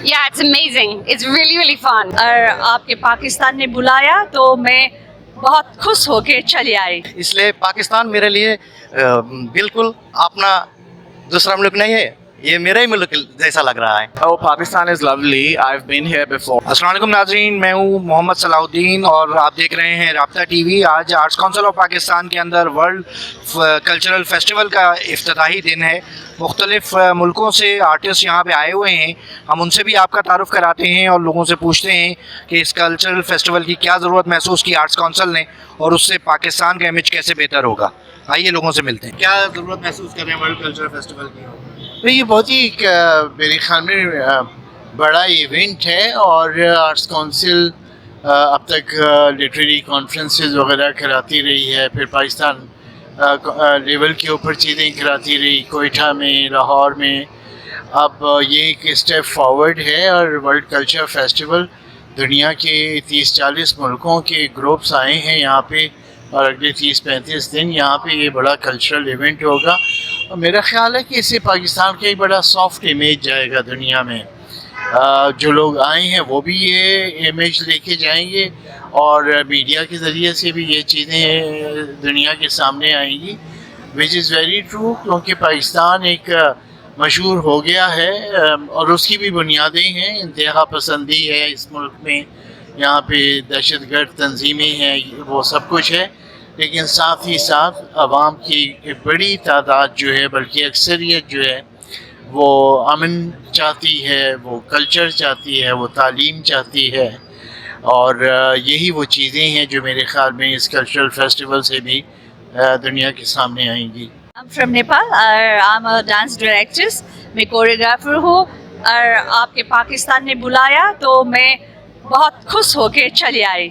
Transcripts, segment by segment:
Yeah, it's amazing. It's really, really fun. और आपके पाकिस्तान ने बुलाया तो मैं बहुत खुश होके चली आई। इसलिए पाकिस्तान मेरे लिए बिल्कुल अपना दूसरा मुल्क नहीं है, ये मेरा ही मुल्क जैसा लग रहा है। Oh, Pakistan is lovely. I've been here before. अस्सलाम वालेकुम नाज़रीन, मैं हूँ मोहम्मद सलाउद्दीन और आप देख रहे हैं राब्ता टीवी। आज आर्ट्स काउंसिल ऑफ पाकिस्तान के अंदर वर्ल्ड कल्चरल फेस्टिवल का इफ्तिताही दिन है। मुख्तलिफ मुल्कों से आर्टिस्ट यहाँ पे आए हुए हैं। हम उनसे भी आपका तारुफ कराते हैं और लोगों से पूछते हैं कि इस कल्चरल फेस्टिवल की क्या ज़रूरत महसूस की आर्ट्स काउंसिल ने और उससे पाकिस्तान का इमेज कैसे बेहतर होगा। आइए लोगों से मिलते हैं। क्या ज़रूरत महसूस कर रहे हैं वर्ल्ड कल्चरल फेस्टिवल की? तो ये बहुत ही मेरे ख्याल में बड़ा इवेंट है और आर्ट्स काउंसिल अब तक लिटरेरी कॉन्फ्रेंसेस वगैरह कराती रही है, फिर पाकिस्तान लेवल के ऊपर चीज़ें कराती रही, कोयटा में, लाहौर में। अब ये एक स्टेप फॉरवर्ड है और वर्ल्ड कल्चर फेस्टिवल दुनिया के 30-40 मुल्कों के ग्रुप्स आए हैं यहाँ पे और अगले 30-35 दिन यहाँ पे ये बड़ा कल्चरल इवेंट होगा। और मेरा ख्याल है कि इससे पाकिस्तान का एक बड़ा सॉफ्ट इमेज जाएगा दुनिया में। जो लोग आए हैं वो भी ये इमेज लेके जाएंगे और मीडिया के ज़रिए से भी ये चीज़ें दुनिया के सामने आएंगी, विच इज़ वेरी ट्रू, क्योंकि पाकिस्तान एक मशहूर हो गया है और उसकी भी बुनियादें हैं। इंतहा पसंदी है इस मुल्क में, यहाँ पे दहशतगर्द तंजीमें हैं, वो सब कुछ है, लेकिन साथ ही साथ आवाम की एक बड़ी तादाद जो है, बल्कि अक्सरियत जो है, वो अमन चाहती है, वो कल्चर चाहती है, वो तालीम चाहती है। और यही वो चीज़ें हैं जो मेरे ख्याल में इस कल्चरल फेस्टिवल से भी दुनिया के सामने आएंगी। I'm from Nepal और I'm a dance director, मैं कोरियोग्राफर हूँ और आपके पाकिस्तान ने बुलाया तो मैं बहुत खुश होके चली आई।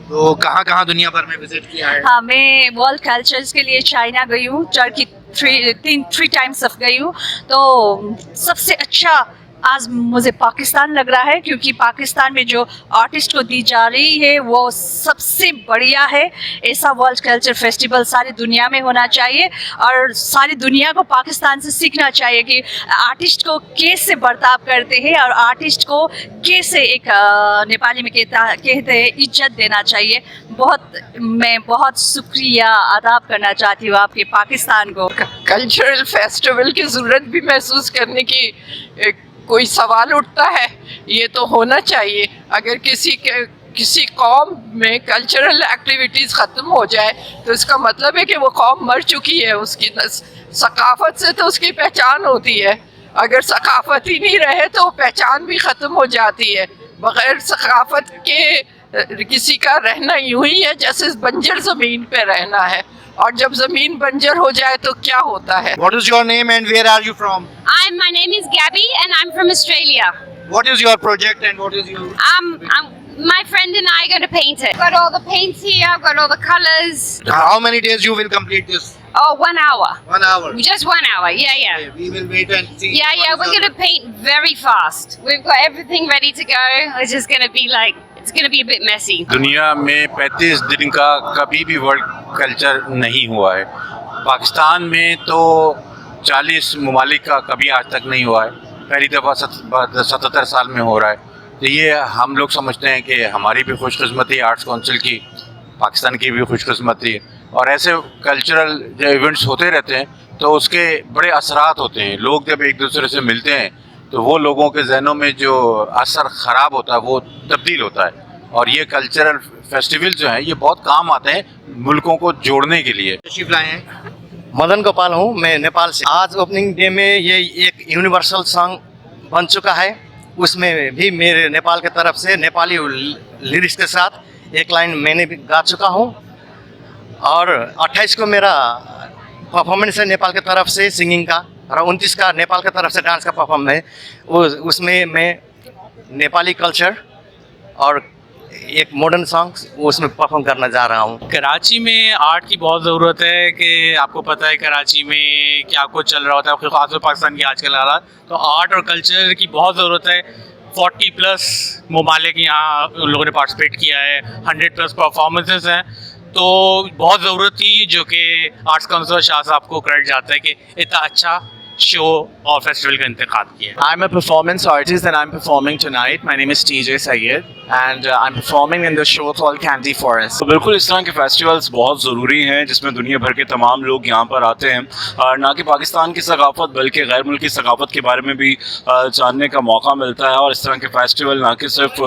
तो कहाँ कहाँ दुनिया भर में विजिट किया है? हाँ, मैं वर्ल्ड कल्चर्स के लिए चाइना गई हूँ, टर्की थ्री टाइम्स ऑफ गई हूँ। तो सबसे अच्छा आज मुझे पाकिस्तान लग रहा है, क्योंकि पाकिस्तान में जो आर्टिस्ट को दी जा रही है वो सबसे बढ़िया है। ऐसा वर्ल्ड कल्चर फेस्टिवल सारी दुनिया में होना चाहिए और सारी दुनिया को पाकिस्तान से सीखना चाहिए कि आर्टिस्ट को कैसे बर्ताव करते हैं और आर्टिस्ट को कैसे एक नेपाली में कहते हैं इज्जत देना चाहिए। मैं बहुत शुक्रिया अदा करना चाहती हूँ आपके पाकिस्तान को। कल्चरल फेस्टिवल की ज़रूरत भी महसूस करने की कोई सवाल उठता है, ये तो होना चाहिए। अगर किसी कौम में कल्चरल एक्टिविटीज़ ख़त्म हो जाए तो इसका मतलब है कि वो कौम मर चुकी है। उसकी सकाफ़त से तो उसकी पहचान होती है, अगर सकाफ़त ही नहीं रहे तो पहचान भी ख़त्म हो जाती है। बग़ैर सकाफ़त के किसी का रहना यूं ही है जैसे बंजर ज़मीन पे रहना है, और जब ज़मीन बंजर हो जाए तो क्या होता है। What is your name and where are you from? My name is Gabby and I'm from Australia. What is your project and what is your? My friend and I are going to paint it. Got all the paints here, I've got all the colours. How many days you will complete this? Oh, 1 hour. 1 hour. Just 1 hour, yeah. Okay, we will wait and see. Yeah, we're going to paint very fast. We've got everything ready to go. It's just going to be it's going to be a bit messy. दुनिया में 35 दिन का कभी भी world culture नहीं हुआ है। पाकिस्तान में तो 40 ममालिक का कभी आज तक नहीं हुआ है, पहली दफ़ा 77 साल में हो रहा है। तो ये हम लोग समझते हैं कि हमारी भी खुशकिस्मती आर्ट्स काउंसिल की, पाकिस्तान की भी खुशकिस्मती है। और ऐसे कल्चरल जो इवेंट्स होते रहते हैं तो उसके बड़े असरात होते हैं। लोग जब एक दूसरे से मिलते हैं तो वो लोगों के जहनों में जो असर ख़राब होता है वो तब्दील होता है। और ये कल्चरल फेस्टिवल जो हैं ये बहुत काम आते हैं मुल्कों को जोड़ने के लिए। तशरीफ लाए हैं। मदन गोपाल हूँ, मैं नेपाल से। आज ओपनिंग डे में ये एक यूनिवर्सल सॉन्ग बन चुका है, उसमें भी मेरे नेपाल की तरफ से नेपाली लिरिक्स के साथ एक लाइन मैंने भी गा चुका हूँ। और 28 को मेरा परफॉर्मेंस है नेपाल की तरफ से सिंगिंग का, और 29 का नेपाल की तरफ से डांस का परफॉर्म है। उसमें मैं नेपाली कल्चर और एक मॉडर्न सॉन्ग उसमें परफॉर्म करना जा रहा हूँ। कराची में आर्ट की बहुत ज़रूरत है कि आपको पता है कराची में क्या कुछ चल रहा होता है, खासतौर पाकिस्तान की आजकल हालात। तो आर्ट और कल्चर की बहुत ज़रूरत है। 40+ ममालिक यहाँ उन लोगों ने पार्टिसिपेट किया है, 100+ परफॉर्मेंसेस हैं। तो बहुत ज़रूरत थी जो कि आर्ट्स काउंसिल शाह साहब को क्रेडिट जाता है कि इतना अच्छा शो और फेस्टिवल का इंतखाब किया। I'm a performance artist and I'm performing tonight. My name is TJ Syed and I'm performing in the show called Candy Forest. तो बिल्कुल इस तरह के फेस्टिवल्स बहुत ज़रूरी हैं जिसमें दुनिया भर के तमाम लोग यहाँ पर आते हैं और ना कि पाकिस्तान की सकाफ़त बल्कि गैर मुल्की सकाफ़त के बारे में भी जानने का मौका मिलता है। और इस तरह के फेस्टिवल ना कि सिर्फ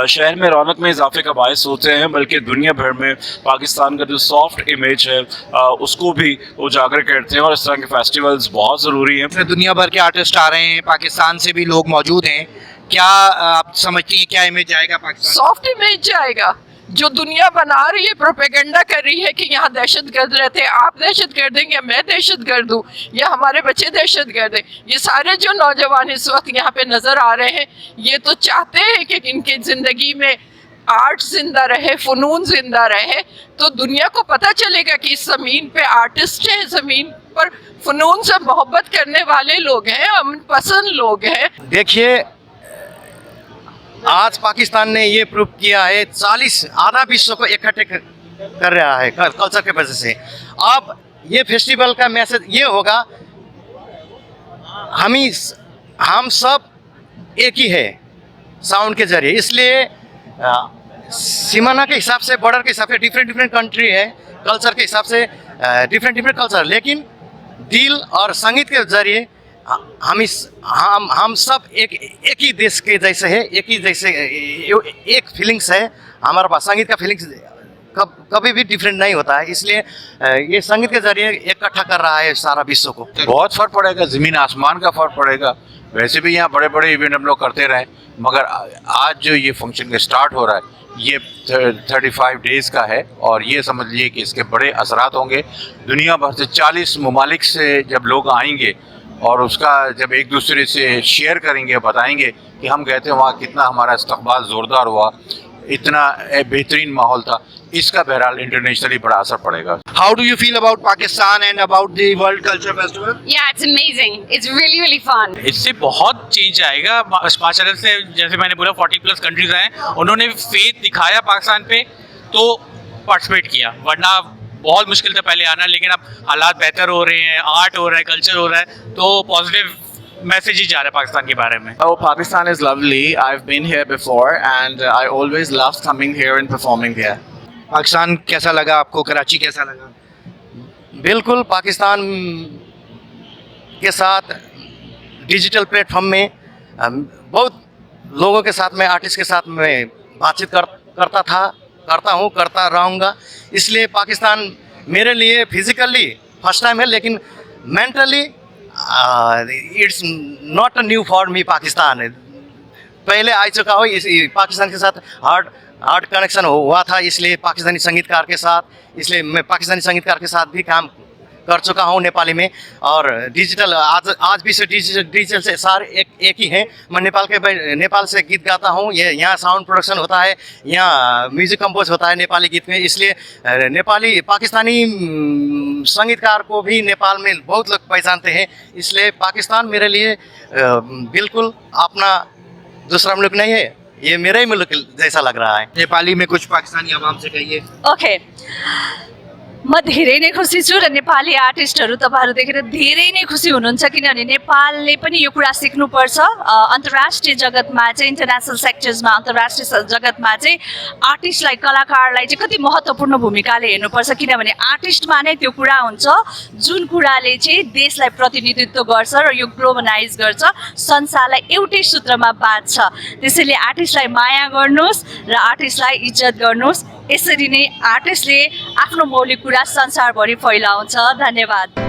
शहर में रौनक में इजाफे का बायस होते हैं बल्कि दुनिया भर में पाकिस्तान का जो सॉफ्ट इमेज है उसको भी उजागर करते हैं। और इस तरह के फेस्टिवल्स बहुत ज़रूरी हैं। इसमें दुनिया भर के आर्टिस्ट आ रहे हैं, पाकिस्तान से भी लोग मौजूद हैं। क्या आप समझती हैं क्या इमेज जाएगा पाकिस्तान? सॉफ्ट इमेज जाएगा। जो दुनिया बना रही है, प्रोपेगेंडा कर रही है कि यहाँ दहशतगर्द रहते हैं, आप दहशतगर्द हैं या मैं दहशतगर्द हूँ या हमारे बच्चे दहशतगर्द हैं। ये सारे जो नौजवान इस वक्त यहाँ पे नजर आ रहे हैं ये तो चाहते हैं कि इनकी जिंदगी में आर्ट जिंदा रहे, फनून जिंदा रहे, तो दुनिया को पता चलेगा कि इस ज़मीन पे आर्टिस्ट हैं, ज़मीन पर फनून से मोहब्बत करने वाले लोग हैं, अमन पसंद लोग हैं। देखिए आज पाकिस्तान ने ये प्रूव किया है, 40 आधा विश्व को इकट्ठे कर रहा है कल्चर के वजह से। अब ये फेस्टिवल का मैसेज ये होगा हम सब एक ही है साउंड के जरिए। इसलिए सीमाना के हिसाब से, बॉर्डर के हिसाब से डिफरेंट कंट्री है, कल्चर के हिसाब से डिफरेंट कल्चर, लेकिन दिल और संगीत के जरिए हम सब एक ही देश के जैसे है, एक ही जैसे एक फीलिंग्स है हमारे पास। संगीत का फीलिंग्स कभी भी डिफरेंट नहीं होता है, इसलिए ये संगीत के जरिए इकट्ठा कर रहा है सारा विश्व को। बहुत फ़र्क पड़ेगा, ज़मीन आसमान का फ़र्क पड़ेगा। वैसे भी यहाँ बड़े बड़े इवेंट हम लोग करते रहे, मगर आज जो ये फंक्शन का स्टार्ट हो रहा है ये 35 डेज़ का है और ये समझ लीजिए कि इसके बड़े असरात होंगे। दुनिया भर से 40 ममालिक से जब लोग आएंगे और उसका जब एक दूसरे से शेयर करेंगे, बताएंगे कि हम गए थे वहाँ कितना हमारा इस्तकबाल ज़ोरदार हुआ, इतना बेहतरीन माहौल था, इसका बहरहाल इंटरनेशनली बड़ा असर पड़ेगा। How do you feel about Pakistan and about the World Culture Festival? Yeah, it's amazing. It's really, really fun. इससे बहुत चेंज आएगा माशाल्लाह से। जैसे मैंने बोला 40+ कंट्रीज आए, उन्होंने फेथ दिखाया पाकिस्तान पे तो पार्टिसिपेट किया, वरना बहुत मुश्किल था पहले आना। लेकिन अब हालात बेहतर हो रहे हैं, आर्ट हो रहा है, कल्चर हो रहा है, तो पॉजिटिव मैसेज ही जा रहा है पाकिस्तान के बारे में। Oh, Pakistan is lovely. I've been here before and I always loved coming here and performing here. Pakistan कैसा लगा आपको? कराची कैसा लगा? बिल्कुल पाकिस्तान के साथ डिजिटल प्लेटफॉर्म में बहुत लोगों के साथ में, आर्टिस्ट के साथ में बातचीत करता हूँ, करता रहूँगा। इसलिए पाकिस्तान मेरे लिए फिजिकली फर्स्ट टाइम है, लेकिन mentally it's not a new for me. Pakistan पहले आ चुका हो, इस पाकिस्तान के साथ हार्ड कनेक्शन हुआ था, इसलिए पाकिस्तानी संगीतकार के साथ, इसलिए मैं पाकिस्तानी संगीतकार के साथ भी काम कर चुका हूँ नेपाली में। और डिजिटल आज भी से डिजिटल से सारे एक ही हैं। मैं नेपाल से गीत गाता हूँ, ये यहाँ साउंड प्रोडक्शन होता है, यहाँ म्यूज़िक कंपोज होता है नेपाली गीत में। इसलिए नेपाली पाकिस्तानी संगीतकार को भी नेपाल में बहुत लोग पहचानते हैं। इसलिए पाकिस्तान मेरे लिए बिल्कुल अपना दूसरा मुल्क नहीं है, ये मेरा ही मुल्क जैसा लग रहा है। नेपाली में कुछ पाकिस्तानी आवाम से कहिए। ओके, म धेरै नै खुसी छु र नेपाली आर्टिस्टहरू तपाईँहरू देखेर धेरै नै खुसी हुनुहुन्छ, किनभने नेपालले पनि यो कुरा सिक्नुपर्छ। अन्तर्राष्ट्रिय जगतमा चाहिँ, इन्टरनेसनल सेक्टर्समा, अन्तर्राष्ट्रिय जगतमा चाहिँ आर्टिस्टलाई, कलाकारलाई चाहिँ कति महत्त्वपूर्ण भूमिकाले हेर्नुपर्छ, किनभने आर्टिस्टमा नै त्यो कुरा हुन्छ जुन कुराले चाहिँ देशलाई प्रतिनिधित्व गर्छ र यो ग्लोबलाइज गर्छ, संसारलाई एउटै सूत्रमा बाँध्छ। त्यसैले आर्टिस्टलाई माया गर्नुहोस् र आर्टिस्टलाई इज्जत गर्नुहोस्। यसरी नै आर्टिस्टले आफ्नो मौलिक कुरा संसारभरि फैलाउँछ। धन्यवाद।